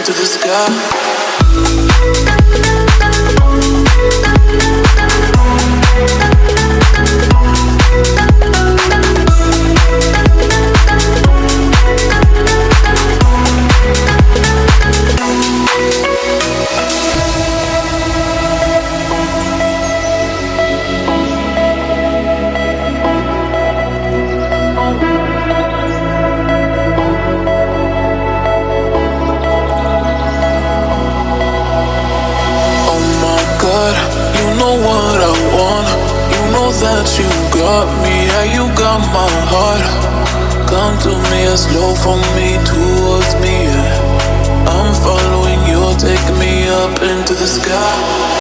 into the sky. That you got me, yeah, you got my heart. Come to me, slow from me towards me, yeah. I'm following you, take me up into the sky.